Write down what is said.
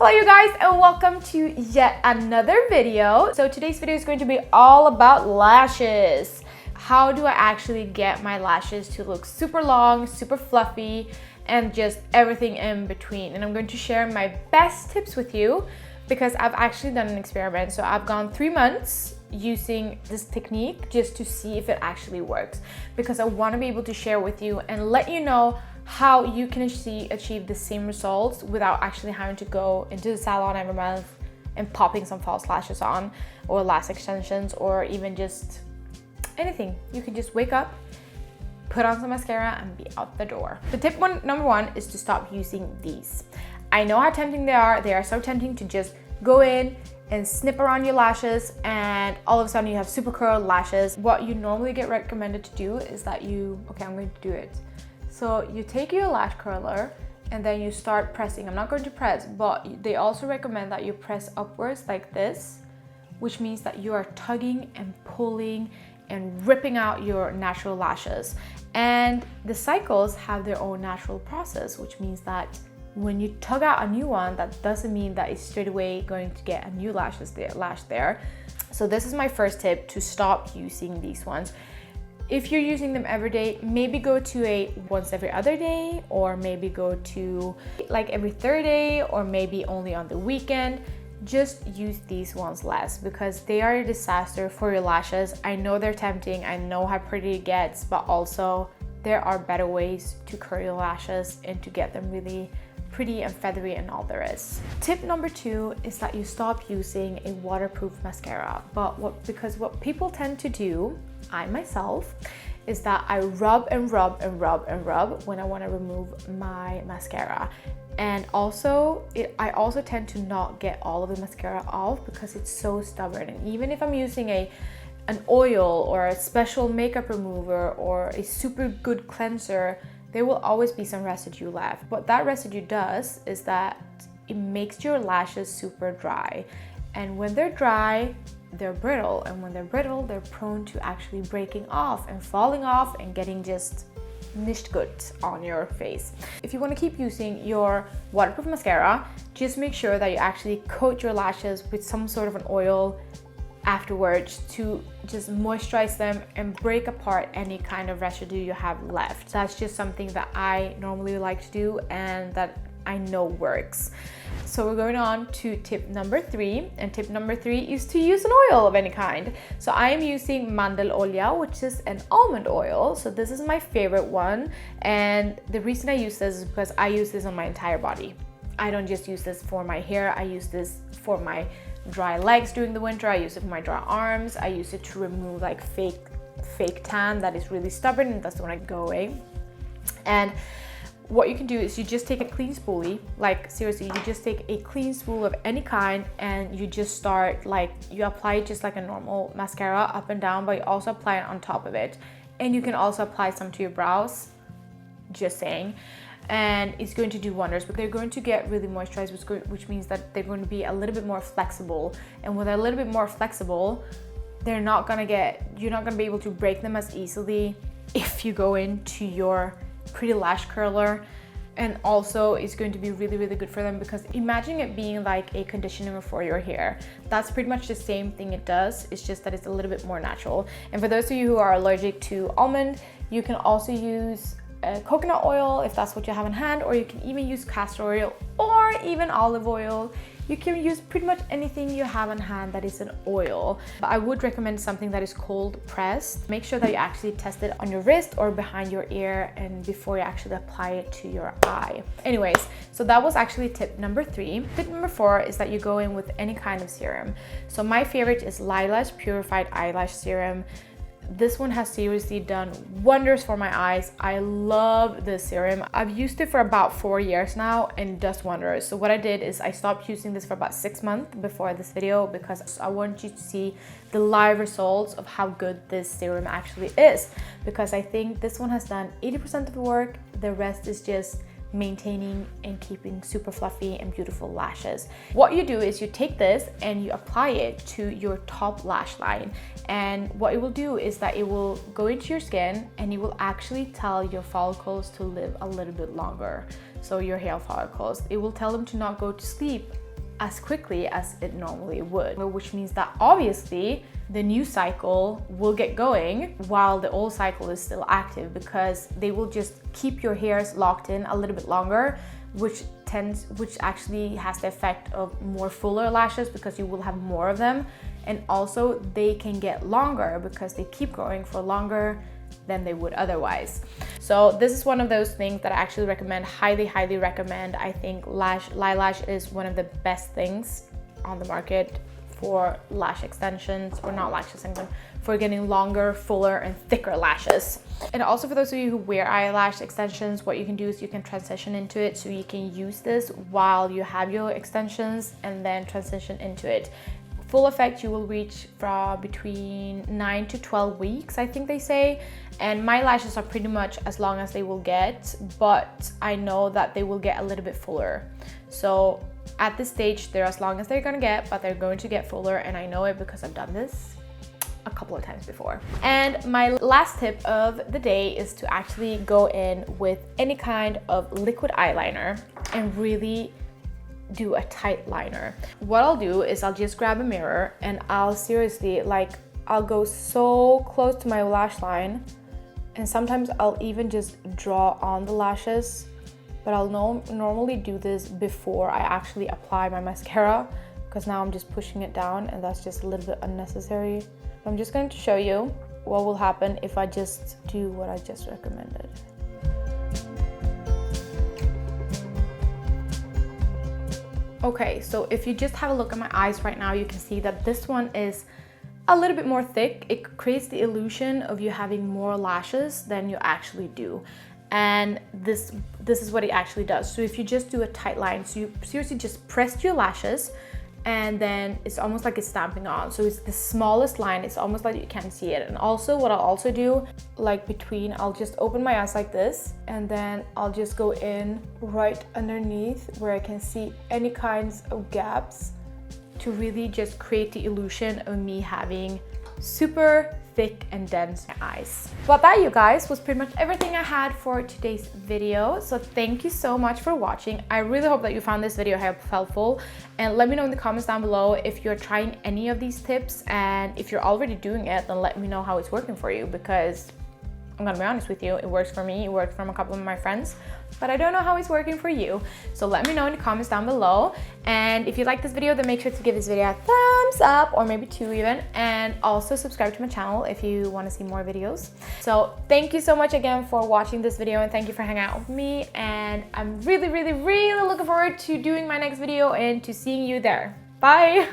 Hello you guys and welcome to yet another video. So today's video is going to be all about lashes. How do I actually get my lashes to look super long, super fluffy, and just everything in between? And I'm going to share my best tips with you because I've actually done an experiment. So I've gone 3 months using this technique just to see if it actually works, because I want to be able to share with you and let you know how you can achieve the same results without actually having to go into the salon every month and popping some false lashes on, or lash extensions, or even just anything. You can just wake up, put on some mascara, and be out the door. The tip number one is to stop using these. I know how tempting they are. They are so tempting to just go in and snip around your lashes and all of a sudden you have super curled lashes. What you normally get recommended to do is that I'm going to do it. So you take your lash curler and then you start pressing. I'm not going to press, but they also recommend that you press upwards like this, which means that you are tugging and pulling and ripping out your natural lashes. And the cycles have their own natural process, which means that when you tug out a new one, that doesn't mean that it's straight away going to get a new lash there. So this is my first tip, to stop using these ones. If you're using them every day, maybe go to a once every other day, or maybe go to like every third day, or maybe only on the weekend. Just use these ones less because they are a disaster for your lashes. I know they're tempting, I know how pretty it gets, but also there are better ways to curl your lashes and to get them really pretty and feathery and all there is. Tip number two is that you stop using a waterproof mascara. Because what people tend to do, I myself, is that I rub and rub and rub and rub when I want to remove my mascara. And also, I also tend to not get all of the mascara off because it's so stubborn. And even if I'm using an oil or a special makeup remover or a super good cleanser, there will always be some residue left. What that residue does is that it makes your lashes super dry. And when they're dry, they're brittle. And when they're brittle, they're prone to actually breaking off and falling off and getting just nicht good on your face. If you want to keep using your waterproof mascara, just make sure that you actually coat your lashes with some sort of an oil afterwards to just moisturize them and break apart any kind of residue you have left. That's just something that I normally like to do and that I know works. So we're going on to tip number three, and tip number three is to use an oil of any kind. So I am using mandelolja, which is an almond oil. So this is my favorite one, and the reason I use this is because I use this on my entire body. I don't just use this for my hair, I use this for my dry legs during the winter, I use it for my dry arms, I use it to remove like fake tan that is really stubborn and doesn't want to go away. And what you can do is you just take a clean spoolie, like seriously, you just take a clean spool of any kind and you just start, like, you apply it just like a normal mascara up and down, but you also apply it on top of it. And you can also apply some to your brows, just saying. And it's going to do wonders, but they're going to get really moisturized, which means that they're going to be a little bit more flexible. And when they're a little bit more flexible, you're not gonna be able to break them as easily if you go into your pretty lash curler. And also it's going to be really, really good for them, because imagine it being like a conditioner for your hair. That's pretty much the same thing it does. It's just that it's a little bit more natural. And for those of you who are allergic to almond, you can also use coconut oil if that's what you have in hand, or you can even use castor oil or even olive oil. You can use pretty much anything you have in hand that is an oil. But I would recommend something that is cold pressed. Make sure that you actually test it on your wrist or behind your ear and before you actually apply it to your eye. Anyways, so that was actually tip number three. Tip number four is that you go in with any kind of serum. So my favorite is Lash Purified Eyelash Serum. This one has seriously done wonders for my eyes. I love this serum. I've used it for about 4 years now and it does wonders. So what I did is I stopped using this for about 6 months before this video, because I want you to see the live results of how good this serum actually is. Because I think this one has done 80% of the work. The rest is just maintaining and keeping super fluffy and beautiful lashes. What you do is you take this and you apply it to your top lash line, and what it will do is that it will go into your skin and it will actually tell your follicles to live a little bit longer. So your hair follicles, it will tell them to not go to sleep as quickly as it normally would, which means that obviously the new cycle will get going while the old cycle is still active, because they will just keep your hairs locked in a little bit longer, which actually has the effect of more fuller lashes because you will have more of them, and also they can get longer because they keep growing for longer than they would otherwise. So this is one of those things that I actually recommend, highly recommend. I think Eyelash is one of the best things on the market for lash extensions, or not lash extension, for getting longer, fuller, and thicker lashes. And also for those of you who wear eyelash extensions, what you can do is you can transition into it, so you can use this while you have your extensions and then transition into it. Full effect you will reach from between 9 to 12 weeks, I think they say. And my lashes are pretty much as long as they will get, but I know that they will get a little bit fuller. So at this stage, they're as long as they're gonna get, but they're going to get fuller, and I know it because I've done this a couple of times before. And my last tip of the day is to actually go in with any kind of liquid eyeliner and really do a tight liner. What I'll do is I'll just grab a mirror and I'll seriously, like, I'll go so close to my lash line, and sometimes I'll even just draw on the lashes, but I'll normally do this before I actually apply my mascara, because now I'm just pushing it down and that's just a little bit unnecessary. I'm just going to show you what will happen if I just do what I just recommended. Okay, so if you just have a look at my eyes right now, you can see that this one is a little bit more thick. It creates the illusion of you having more lashes than you actually do. And this is what it actually does. So if you just do a tight line, so you seriously just press your lashes, and then it's almost like it's stamping on. So it's the smallest line, it's almost like you can't see it. And also what I'll also do, like between, I'll just open my eyes like this, and then I'll just go in right underneath where I can see any kinds of gaps, to really just create the illusion of me having super thick and dense eyes. But that, you guys, was pretty much everything I had for today's video. So thank you so much for watching. I really hope that you found this video helpful, and let me know in the comments down below if you're trying any of these tips, and if you're already doing it, then let me know how it's working for you, because I'm gonna be honest with you, it works for me, it worked from a couple of my friends, but I don't know how it's working for you. So let me know in the comments down below. And if you like this video, then make sure to give this video a thumbs up, or maybe 2 even, and also subscribe to my channel if you want to see more videos. So thank you so much again for watching this video, and thank you for hanging out with me, and I'm really looking forward to doing my next video and to seeing you there. Bye.